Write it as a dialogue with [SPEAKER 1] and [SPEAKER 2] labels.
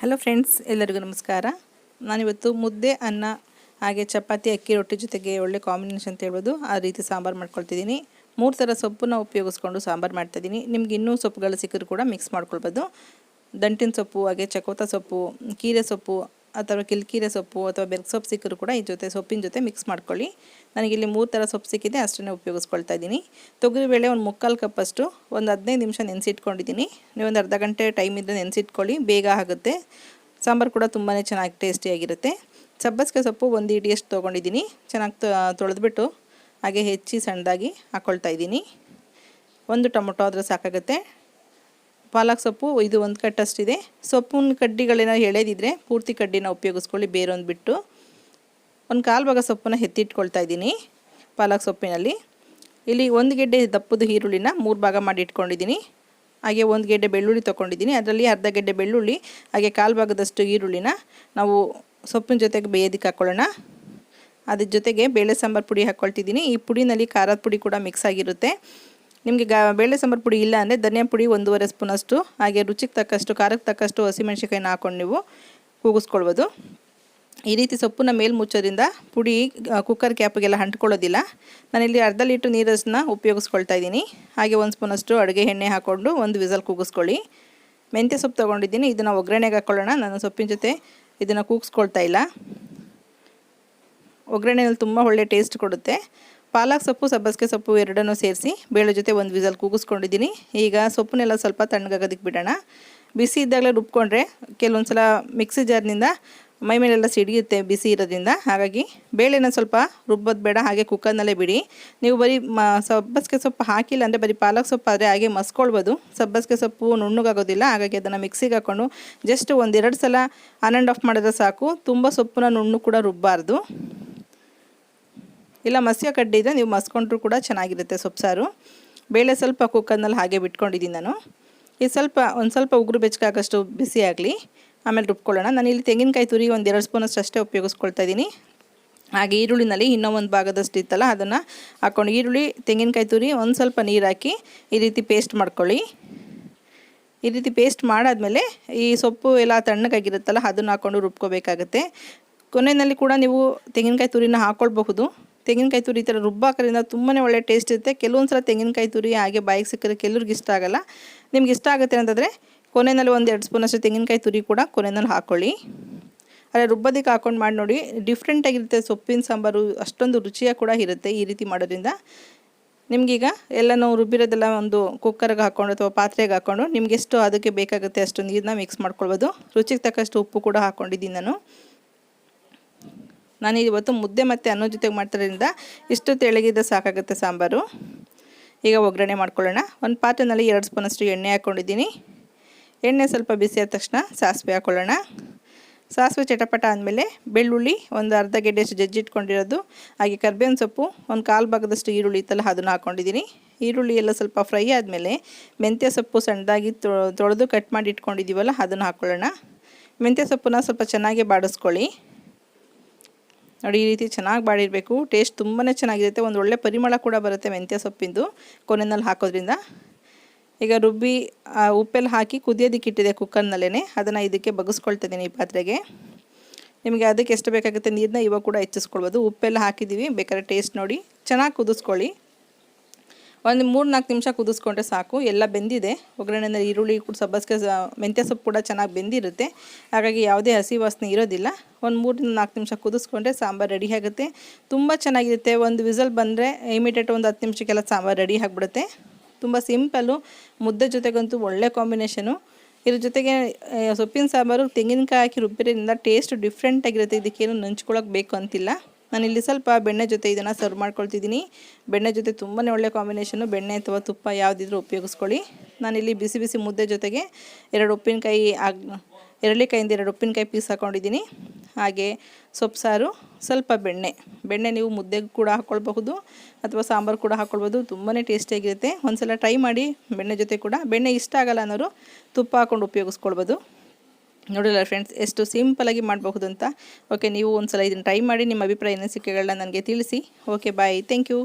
[SPEAKER 1] Hello friends, ಎಲ್ಲರಿಗೂ ನಮಸ್ಕಾರ. ನಾನಿವತ್ತು ಮುದ್ದೆ, ಅನ್ನ ಹಾಗೆ ಚಪಾತಿ, ಅಕ್ಕಿ ರೊಟ್ಟಿ ಜೊತೆಗೆ ಒಳ್ಳೆ ಕಾಂಬಿನೇಷನ್ ಅಂತ ಹೇಳ್ಬೋದು. ಆ ರೀತಿ ಸಾಂಬಾರು ಮಾಡ್ಕೊಳ್ತಿದ್ದೀನಿ. 3 ಥರ ಸೊಪ್ಪನ್ನ ಉಪಯೋಗಿಸ್ಕೊಂಡು ಸಾಂಬಾರು ಮಾಡ್ತಾಯಿದ್ದೀನಿ. ನಿಮ್ಗೆ ಇನ್ನೂ ಸೊಪ್ಪುಗಳು ಸಿಕ್ಕಿದ್ರು ಕೂಡ ಮಿಕ್ಸ್ ಮಾಡ್ಕೊಳ್ಬೋದು. ದಂಟಿನ ಸೊಪ್ಪು, ಹಾಗೆ ಚಕೋತ ಸೊಪ್ಪು, ಕೀರೆ ಸೊಪ್ಪು ಅಥವಾ ಕಿಲ್ಕೀರೆ ಸೊಪ್ಪು ಅಥವಾ ಬೆರ್ಗ್ ಸೊಪ್ಪು ಸಿಕ್ಕರೂ ಕೂಡ ಈ ಜೊತೆ ಸೊಪ್ಪಿನ ಜೊತೆ ಮಿಕ್ಸ್ ಮಾಡ್ಕೊಳ್ಳಿ. ನನಗಿಲ್ಲಿ 3 ಥರ ಸೊಪ್ಪು ಸಿಕ್ಕಿದೆ, ಅಷ್ಟನ್ನೇ ಉಪಯೋಗಿಸ್ಕೊಳ್ತಾ ಇದ್ದೀನಿ. ತೊಗರಿಬೇಳೆ ಒಂದು 3/4 ಕಪ್ಪಷ್ಟು ಒಂದು 15 ನಿಮಿಷ ನೆನೆಸಿಟ್ಕೊಂಡಿದ್ದೀನಿ. ನೀವು ಒಂದು ಅರ್ಧ ಗಂಟೆ ಟೈಮ್ ಇದ್ದರೆ ನೆನೆಸಿಟ್ಕೊಳ್ಳಿ, ಬೇಗ ಆಗುತ್ತೆ. ಸಾಂಬಾರು ಕೂಡ ತುಂಬಾ ಚೆನ್ನಾಗಿ ಟೇಸ್ಟಿಯಾಗಿರುತ್ತೆ. ಸಬ್ಬಸಿಗೆ ಸೊಪ್ಪು ಒಂದು ಹಿಡಿಯಷ್ಟು ತೊಗೊಂಡಿದ್ದೀನಿ. ಚೆನ್ನಾಗಿ ತೊಳೆದ್ಬಿಟ್ಟು ಹಾಗೆ ಹೆಚ್ಚಿ ಸಣ್ಣದಾಗಿ ಹಾಕ್ಕೊಳ್ತಾ ಇದ್ದೀನಿ. 1 ಟೊಮೊಟೊ ಆದರೆ ಸಾಕಾಗುತ್ತೆ. ಪಾಲಕ್ ಸೊಪ್ಪು ಇದು 1 ಕಟ್ಟಷ್ಟಿದೆ. ಸೊಪ್ಪಿನ ಕಡ್ಡಿಗಳೇನಾದ್ರು ಎಳೆದಿದ್ರೆ ಪೂರ್ತಿ ಕಡ್ಡಿನ ಉಪಯೋಗಿಸ್ಕೊಳ್ಳಿ, ಬೇರೊಂದು ಬಿಟ್ಟು. 1/4 ಭಾಗ ಸೊಪ್ಪನ್ನು ಎತ್ತಿಟ್ಕೊಳ್ತಾ ಇದ್ದೀನಿ ಪಾಲಕ್ ಸೊಪ್ಪಿನಲ್ಲಿ. ಇಲ್ಲಿ 1 ಗೆಡ್ಡೆ ದಪ್ಪದ ಈರುಳ್ಳಿನ 3 ಭಾಗ ಮಾಡಿ ಇಟ್ಕೊಂಡಿದ್ದೀನಿ. ಹಾಗೆ 1 ಗೆಡ್ಡೆ ಬೆಳ್ಳುಳ್ಳಿ ತೊಗೊಂಡಿದ್ದೀನಿ. ಅದರಲ್ಲಿ ಅರ್ಧ ಗೆಡ್ಡೆ ಬೆಳ್ಳುಳ್ಳಿ ಹಾಗೆ 1/4 ಭಾಗದಷ್ಟು ಈರುಳ್ಳಿನ ನಾವು ಸೊಪ್ಪಿನ ಜೊತೆಗೆ ಬೇಯೋದಕ್ಕೆ ಹಾಕ್ಕೊಳ್ಳೋಣ. ಅದ್ರ ಜೊತೆಗೆ ಬೇಳೆ ಸಾಂಬಾರು ಪುಡಿ ಹಾಕ್ಕೊಳ್ತಿದ್ದೀನಿ. ಈ ಪುಡಿನಲ್ಲಿ ಖಾರದ ಪುಡಿ ಕೂಡ ಮಿಕ್ಸ್ ಆಗಿರುತ್ತೆ. ನಿಮಗೆ ಬೇಳೆ ಸಾಂಬಾರು ಪುಡಿ ಇಲ್ಲ ಅಂದರೆ ಧನಿಯಾ ಪುಡಿ 1.5 ಸ್ಪೂನಷ್ಟು, ಹಾಗೆ ರುಚಿಗೆ ತಕ್ಕಷ್ಟು, ಖಾರಕ್ಕೆ ತಕ್ಕಷ್ಟು ಹಸಿಮೆಣ್ಸಿಕಾಯಿನ ಹಾಕ್ಕೊಂಡು ನೀವು ಕೂಗಿಸ್ಕೊಳ್ಬೋದು. ಈ ರೀತಿ ಸೊಪ್ಪನ್ನ ಮೇಲೆ ಮುಚ್ಚೋದ್ರಿಂದ ಪುಡಿ ಕುಕ್ಕರ್ ಕ್ಯಾಪಿಗೆಲ್ಲ ಅಂಟ್ಕೊಳ್ಳೋದಿಲ್ಲ. ನಾನಿಲ್ಲಿ ಅರ್ಧ ಲೀಟ್ರ್ ನೀರನ್ನು ಉಪಯೋಗಿಸ್ಕೊಳ್ತಾ ಇದ್ದೀನಿ. ಹಾಗೆ 1 ಸ್ಪೂನಷ್ಟು ಅಡುಗೆ ಎಣ್ಣೆ ಹಾಕ್ಕೊಂಡು 1 ವಿಸಲ್ ಕೂಗಿಸ್ಕೊಳ್ಳಿ. ಮೆಂತ್ಯ ಸೊಪ್ಪು ತೊಗೊಂಡಿದ್ದೀನಿ, ಇದನ್ನು ಒಗ್ಗರಣೆಗೆ ಹಾಕ್ಕೊಳ್ಳೋಣ. ನಾನು ಸೊಪ್ಪಿನ ಜೊತೆ ಇದನ್ನು ಕೂಗಿಸ್ಕೊಳ್ತಾ ಇಲ್ಲ. ಒಗ್ಗರಣೆಯಲ್ಲಿ ತುಂಬ ಒಳ್ಳೆ ಟೇಸ್ಟ್ ಕೊಡುತ್ತೆ. ಪಾಲಕ್ ಸೊಪ್ಪು, ಸಬ್ಬಸಿಗೆ ಸೊಪ್ಪು ಎರಡನ್ನೂ ಸೇರಿಸಿ ಬೇಳೆ ಜೊತೆ 1 ವಿಸಲ್ ಕೂಗಿಸ್ಕೊಂಡಿದ್ದೀನಿ. ಈಗ ಸೊಪ್ಪನ್ನೆಲ್ಲ ಸ್ವಲ್ಪ ತಣ್ಣಗಾಗೋದಕ್ಕೆ ಬಿಡೋಣ. ಬಿಸಿ ಇದ್ದಾಗಲೇ ರುಬ್ಕೊಂಡ್ರೆ ಕೆಲವೊಂದು ಸಲ ಮಿಕ್ಸಿ ಜಾರ್ನಿಂದ ಮೈ ಮೇಲೆಲ್ಲ ಸಿಡಿಯುತ್ತೆ ಬಿಸಿ ಇರೋದ್ರಿಂದ. ಹಾಗಾಗಿ ಬೇಳೆನ ಸ್ವಲ್ಪ ರುಬ್ಬೋದು ಬೇಡ, ಹಾಗೆ ಕುಕ್ಕರ್ನಲ್ಲೇ ಬಿಡಿ. ನೀವು ಬರೀ ಸಬ್ಬಸಿಗೆ ಸೊಪ್ಪು ಹಾಕಿಲ್ಲ ಅಂದರೆ ಬರೀ ಪಾಲಕ್ ಸೊಪ್ಪು ಆದರೆ ಹಾಗೆ ಮಸ್ಕೊಳ್ಬೋದು. ಸಬ್ಬಸಿಗೆ ಸೊಪ್ಪು ನುಣ್ಣಗಾಗೋದಿಲ್ಲ. ಹಾಗಾಗಿ ಅದನ್ನು ಮಿಕ್ಸಿಗೆ ಹಾಕ್ಕೊಂಡು ಜಸ್ಟ್ 1-2 ಸಲ ಆನ್ ಆ್ಯಂಡ್ ಆಫ್ ಮಾಡಿದ್ರೆ ಸಾಕು. ತುಂಬ ಸೊಪ್ಪನ್ನ ನುಣ್ಣು ಕೂಡ ರುಬ್ಬಾರ್ದು. ಇಲ್ಲ ಮಸಿಯ ಕಡ್ಡಿ ಇದ್ದರೆ ನೀವು ಮಸ್ಕೊಂಡ್ರೂ ಕೂಡ ಚೆನ್ನಾಗಿರುತ್ತೆ ಸೊಪ್ಪು ಸಾರು. ಬೇಳೆ ಸ್ವಲ್ಪ ಕುಕ್ಕರ್ನಲ್ಲಿ ಹಾಗೆ ಬಿಟ್ಕೊಂಡಿದ್ದೀನಿ ನಾನು. ಇದು ಒಂದು ಸ್ವಲ್ಪ ಉಗುರು ಬೆಚ್ಚಗಾಗಷ್ಟು ಬಿಸಿ ಆಗಲಿ, ಆಮೇಲೆ ರುಬ್ಕೊಳ್ಳೋಣ. ನಾನು ಇಲ್ಲಿ ತೆಂಗಿನಕಾಯಿ ತುರಿ 1-2 ಸ್ಪೂನಷ್ಟು ಅಷ್ಟೇ ಉಪಯೋಗಿಸ್ಕೊಳ್ತಾ ಇದ್ದೀನಿ. ಹಾಗೆ ಈರುಳ್ಳಿನಲ್ಲಿ ಇನ್ನೂ 1 ಭಾಗದಷ್ಟು ಇತ್ತಲ್ಲ ಅದನ್ನು ಹಾಕ್ಕೊಂಡು ಈರುಳ್ಳಿ, ತೆಂಗಿನಕಾಯಿ ತುರಿ, ಒಂದು ಸ್ವಲ್ಪ ನೀರು ಹಾಕಿ ಈ ರೀತಿ ಪೇಸ್ಟ್ ಮಾಡ್ಕೊಳ್ಳಿ. ಈ ರೀತಿ ಪೇಸ್ಟ್ ಮಾಡಾದಮೇಲೆ ಈ ಸೊಪ್ಪು ಎಲ್ಲ ತಣ್ಣಗಾಗಿರುತ್ತಲ್ಲ ಅದನ್ನು ಹಾಕ್ಕೊಂಡು ರುಬ್ಕೋಬೇಕಾಗತ್ತೆ. ಕೊನೆಯಲ್ಲಿ ಕೂಡ ನೀವು ತೆಂಗಿನಕಾಯಿ ತುರಿನ ಹಾಕ್ಕೊಳ್ಬಹುದು. ತೆಂಗಿನಕಾಯಿ ತುರಿ ಈ ಥರ ರುಬ್ಬಾಕೋದ್ರಿಂದ ತುಂಬಾ ಒಳ್ಳೆ ಟೇಸ್ಟ್ ಇರುತ್ತೆ. ಕೆಲವೊಂದು ಸಲ ತೆಂಗಿನಕಾಯಿ ತುರಿ ಹಾಗೆ ಬಾಯಿಗೆ ಸಿಕ್ಕರೆ ಕೆಲವ್ರಿಗೆ ಇಷ್ಟ ಆಗೋಲ್ಲ. ನಿಮ್ಗೆ ಇಷ್ಟ ಆಗುತ್ತೆ ಅಂತಂದರೆ ಕೊನೆಯಲ್ಲಿ 1-2 ಸ್ಪೂನಷ್ಟು ತೆಂಗಿನಕಾಯಿ ತುರಿ ಕೂಡ ಕೊನೆಯಲ್ಲಿ ಹಾಕ್ಕೊಳ್ಳಿ. ಅದೇ ರುಬ್ಬೋದಕ್ಕೆ ಹಾಕ್ಕೊಂಡು ಮಾಡಿ ನೋಡಿ, ಡಿಫ್ರೆಂಟಾಗಿರುತ್ತೆ ಸೊಪ್ಪಿನ ಸಾಂಬಾರು. ಅಷ್ಟೊಂದು ರುಚಿಯಾಗಿ ಕೂಡ ಇರುತ್ತೆ ಈ ರೀತಿ ಮಾಡೋದ್ರಿಂದ. ನಿಮಗೀಗ ಎಲ್ಲನೂ ರುಬ್ಬಿರೋದೆಲ್ಲ ಒಂದು ಕುಕ್ಕರ್ಗೆ ಹಾಕ್ಕೊಂಡು ಅಥವಾ ಪಾತ್ರೆಗೆ ಹಾಕ್ಕೊಂಡು ನಿಮ್ಗೆ ಎಷ್ಟು ಅದಕ್ಕೆ ಬೇಕಾಗುತ್ತೆ ಅಷ್ಟು ನೀರನ್ನ ಮಿಕ್ಸ್ ಮಾಡ್ಕೊಳ್ಬೋದು. ರುಚಿಗೆ ತಕ್ಕಷ್ಟು ಉಪ್ಪು ಕೂಡ ಹಾಕ್ಕೊಂಡಿದ್ದೀನಿ ನಾನು ಇವತ್ತು ಮುದ್ದೆ ಮತ್ತು ಅನ್ನದ ಜೊತೆಗೆ ಮಾಡ್ತಿರೋದ್ರಿಂದ ಇಷ್ಟು ತೆಳಗಿದ್ರೆ ಸಾಕಾಗುತ್ತೆ ಸಾಂಬಾರು. ಈಗ ಒಗ್ಗರಣೆ ಮಾಡ್ಕೊಳ್ಳೋಣ. ಒಂದು ಪಾತ್ರೆಯಲ್ಲಿ 2 ಸ್ಪೂನಷ್ಟು ಎಣ್ಣೆ ಹಾಕ್ಕೊಂಡಿದ್ದೀನಿ. ಎಣ್ಣೆ ಸ್ವಲ್ಪ ಬಿಸಿ ಆದ ತಕ್ಷಣ ಸಾಸಿವೆ ಹಾಕ್ಕೊಳ್ಳೋಣ. ಸಾಸಿವೆ ಚಟಪಟ ಆದಮೇಲೆ ಬೆಳ್ಳುಳ್ಳಿ ಒಂದು ಅರ್ಧ ಗೆಡ್ಡೆಯಷ್ಟು ಜಜ್ಜಿಟ್ಕೊಂಡಿರೋದು, ಹಾಗೆ ಕರ್ಬೇವಿನ ಸೊಪ್ಪು 1/4 ಭಾಗದಷ್ಟು ಈರುಳ್ಳಿ ಇತ್ತಲ್ಲ ಅದನ್ನು ಹಾಕ್ಕೊಂಡಿದ್ದೀನಿ. ಈರುಳ್ಳಿ ಎಲ್ಲ ಸ್ವಲ್ಪ ಫ್ರೈ ಆದಮೇಲೆ ಮೆಂತ್ಯ ಸೊಪ್ಪು ಸಣ್ಣದಾಗಿ ತೊಳೆದು ಕಟ್ ಮಾಡಿ ಇಟ್ಕೊಂಡಿದ್ದೀವಲ್ಲ ಅದನ್ನು ಹಾಕ್ಕೊಳ್ಳೋಣ. ಮೆಂತ್ಯ ಸೊಪ್ಪನ್ನ ಸ್ವಲ್ಪ ಚೆನ್ನಾಗಿ ಬಾಡಿಸ್ಕೊಳ್ಳಿ. ನೋಡಿ, ಈ ರೀತಿ ಚೆನ್ನಾಗಿ ಬಾಡಿರಬೇಕು. ಟೇಸ್ಟ್ ತುಂಬಾ ಚೆನ್ನಾಗಿರುತ್ತೆ. ಒಂದು ಒಳ್ಳೆ ಪರಿಮಳ ಕೂಡ ಬರುತ್ತೆ ಮೆಂತ್ಯ ಸೊಪ್ಪಿಂದು ಕೊನೆಯಲ್ಲಿ ಹಾಕೋದ್ರಿಂದ. ಈಗ ರುಬ್ಬಿ ಉಪ್ಪೆಲ್ಲ ಹಾಕಿ ಕುದಿಯೋದಕ್ಕೆ ಇಟ್ಟಿದೆ ಕುಕ್ಕರ್ನಲ್ಲೇ, ಅದನ್ನು ಇದಕ್ಕೆ ಬಗ್ಗಿಸ್ಕೊಳ್ತಿದ್ದೀನಿ ಈ ಪಾತ್ರೆಗೆ. ನಿಮಗೆ ಅದಕ್ಕೆ ಎಷ್ಟು ಬೇಕಾಗುತ್ತೆ ನೀರನ್ನ ಇವಾಗ ಕೂಡ ಹೆಚ್ಚಿಸ್ಕೊಳ್ಬೋದು. ಉಪ್ಪೆಲ್ಲ ಹಾಕಿದ್ದೀವಿ, ಬೇಕಾದ್ರೆ ಟೇಸ್ಟ್ ನೋಡಿ. ಚೆನ್ನಾಗಿ ಕುದಿಸ್ಕೊಳ್ಳಿ. ಒಂದು 3-4 ನಿಮಿಷ ಕುದಿಸ್ಕೊಂಡ್ರೆ ಸಾಕು. ಎಲ್ಲ ಬೆಂದಿದೆ. ಒಗ್ಗರಣೆಯಿಂದ ಈರುಳ್ಳಿ ಕೂಡ ಸಬ್ಬಸಿಗೆ ಮೆಂತ್ಯ ಸೊಪ್ಪು ಕೂಡ ಚೆನ್ನಾಗಿ ಬೆಂದಿರುತ್ತೆ. ಹಾಗಾಗಿ ಯಾವುದೇ ಹಸಿ ವಾಸನೆ ಇರೋದಿಲ್ಲ. ಒಂದು 3-4 ನಿಮಿಷ ಕುದಿಸ್ಕೊಂಡ್ರೆ ಸಾಂಬಾರು ರೆಡಿ ಆಗುತ್ತೆ. ತುಂಬ ಚೆನ್ನಾಗಿರುತ್ತೆ. ಒಂದು ವಿಸಲ್ ಬಂದರೆ ಇಮಿಡಿಯೇಟ್ ಒಂದು 10 ನಿಮಿಷಕ್ಕೆಲ್ಲ ಸಾಂಬಾರು ರೆಡಿ ಆಗಿಬಿಡುತ್ತೆ. ತುಂಬ ಸಿಂಪಲ್ಲು. ಮುದ್ದೆ ಜೊತೆಗಂತೂ ಒಳ್ಳೆ ಕಾಂಬಿನೇಷನು. ಇದ್ರ ಜೊತೆಗೆ ಸೊಪ್ಪಿನ ಸಾಂಬಾರು ತೆಂಗಿನಕಾಯಿ ಹಾಕಿ ರುಬ್ಬಿರೋದ್ರಿಂದ ಟೇಸ್ಟ್ ಡಿಫ್ರೆಂಟಾಗಿರುತ್ತೆ. ಇದಕ್ಕೇನು ನಂಚ್ಕೊಳ್ಳೋಕೆ ಬೇಕು ಅಂತಿಲ್ಲ. ನಾನಿಲ್ಲಿ ಸ್ವಲ್ಪ ಬೆಣ್ಣೆ ಜೊತೆ ಇದನ್ನು ಸರ್ವ್ ಮಾಡ್ಕೊಳ್ತಿದ್ದೀನಿ. ಬೆಣ್ಣೆ ಜೊತೆ ತುಂಬಾ ಒಳ್ಳೆ ಕಾಂಬಿನೇಷನು. ಬೆಣ್ಣೆ ಅಥವಾ ತುಪ್ಪ ಯಾವುದಿದ್ರೂ ಉಪಯೋಗಿಸ್ಕೊಳ್ಳಿ. ನಾನಿಲ್ಲಿ ಬಿಸಿ ಬಿಸಿ ಮುದ್ದೆ ಜೊತೆಗೆ 2 ಉಪ್ಪಿನಕಾಯಿ ಎರಳಿಕಾಯಿಂದ 2 ಉಪ್ಪಿನಕಾಯಿ ಪೀಸ್ ಹಾಕ್ಕೊಂಡಿದ್ದೀನಿ. ಹಾಗೆ ಸೊಪ್ಪು ಸಾರು, ಸ್ವಲ್ಪ ಬೆಣ್ಣೆ ನೀವು ಮುದ್ದೆಗೆ ಕೂಡ ಹಾಕ್ಕೊಳ್ಬಹುದು ಅಥವಾ ಸಾಂಬಾರು ಕೂಡ ಹಾಕ್ಕೊಳ್ಬೋದು. ತುಂಬಾ ಟೇಸ್ಟಿಯಾಗಿರುತ್ತೆ. ಒಂದು ಸಲ ಟ್ರೈ ಮಾಡಿ. ಬೆಣ್ಣೆ ಜೊತೆ ಕೂಡ ಬೆಣ್ಣೆ ಇಷ್ಟ ಆಗಲ್ಲ ಅನ್ನೋರು ತುಪ್ಪ ಹಾಕ್ಕೊಂಡು ಉಪಯೋಗಿಸ್ಕೊಳ್ಬೋದು. ನೋಡಿಲ್ಲ ಫ್ರೆಂಡ್ಸ್, ಎಷ್ಟು ಸಿಂಪಲಾಗಿ ಮಾಡಬಹುದು ಅಂತ. ಓಕೆ, ನೀವು ಒಂದು ಸಲ ಇದನ್ನು ಟ್ರೈ ಮಾಡಿ. ನಿಮ್ಮ ಅಭಿಪ್ರಾಯ ಅನಿಸಿಕೆಗಳನ್ನ ನನಗೆ ತಿಳಿಸಿ. Okay, bye, thank you.